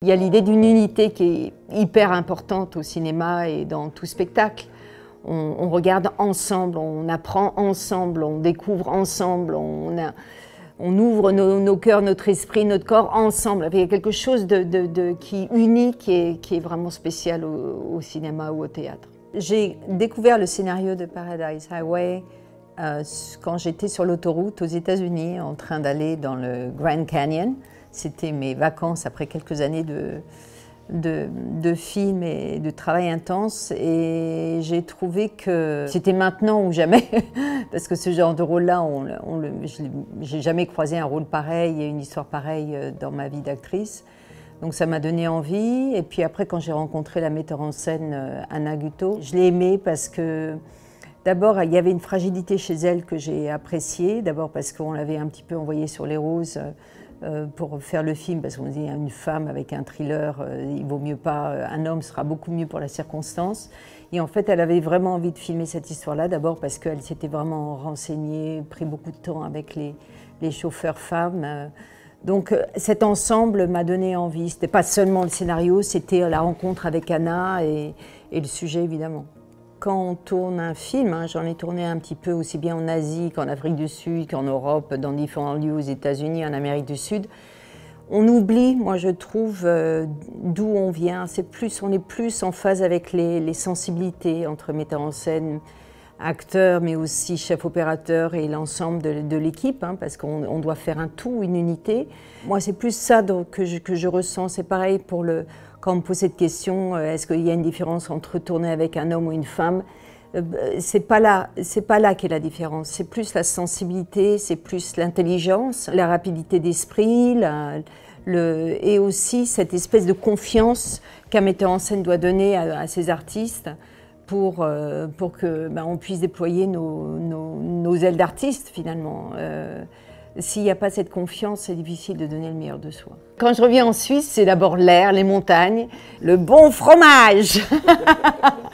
Il y a l'idée d'une unité qui est hyper importante au cinéma et dans tout spectacle. On regarde ensemble, on apprend ensemble, on découvre ensemble, on ouvre nos cœurs, notre esprit, notre corps ensemble. Il y a quelque chose qui est unique et qui est vraiment spécial au cinéma ou au théâtre. J'ai découvert le scénario de Paradise Highway quand j'étais sur l'autoroute aux États-Unis en train d'aller dans le Grand Canyon. C'était mes vacances après quelques années de films et de travail intense, et j'ai trouvé que c'était maintenant ou jamais parce que ce genre de rôle-là, j'ai jamais croisé un rôle pareil et une histoire pareille dans ma vie d'actrice. Donc ça m'a donné envie, et puis après quand j'ai rencontré la metteur en scène Anna Gutto, je l'ai aimée parce que d'abord il y avait une fragilité chez elle que j'ai appréciée, d'abord parce qu'on l'avait un petit peu envoyée sur les roses pour faire le film, parce qu'on dit une femme avec un thriller, il vaut mieux pas, un homme sera beaucoup mieux pour la circonstance. Et en fait, elle avait vraiment envie de filmer cette histoire-là, d'abord parce qu'elle s'était vraiment renseignée, pris beaucoup de temps avec les chauffeurs femmes. Donc cet ensemble m'a donné envie. C'était pas seulement le scénario, c'était la rencontre avec Anna et le sujet évidemment. Quand on tourne un film, j'en ai tourné un petit peu aussi bien en Asie qu'en Afrique du Sud, qu'en Europe, dans différents lieux aux États-Unis, en Amérique du Sud, on oublie, moi je trouve, d'où on vient. On est plus en phase avec les sensibilités entre metteurs en scène, acteurs, mais aussi chef opérateur et l'ensemble de l'équipe, parce qu'on doit faire un tout, une unité. Moi c'est plus ça que je ressens. C'est pareil quand on me pose cette question, est-ce qu'il y a une différence entre tourner avec un homme ou une femme? C'est pas là qu'est la différence. C'est plus la sensibilité, c'est plus l'intelligence, la rapidité d'esprit, et aussi cette espèce de confiance qu'un metteur en scène doit donner à ses artistes pour que on puisse déployer nos ailes d'artistes finalement. S'il n'y a pas cette confiance, c'est difficile de donner le meilleur de soi. Quand je reviens en Suisse, c'est d'abord l'air, les montagnes, le bon fromage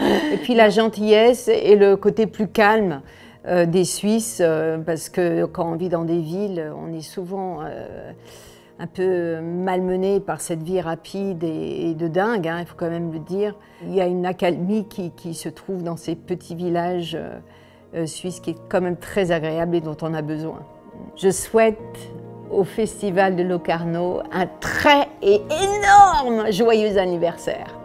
et puis la gentillesse et le côté plus calme des Suisses, parce que quand on vit dans des villes, on est souvent un peu malmené par cette vie rapide et de dingue, il faut quand même le dire. Il y a une accalmie qui se trouve dans ces petits villages suisses qui est quand même très agréable et dont on a besoin. Je souhaite au Festival de Locarno un très et énorme joyeux anniversaire.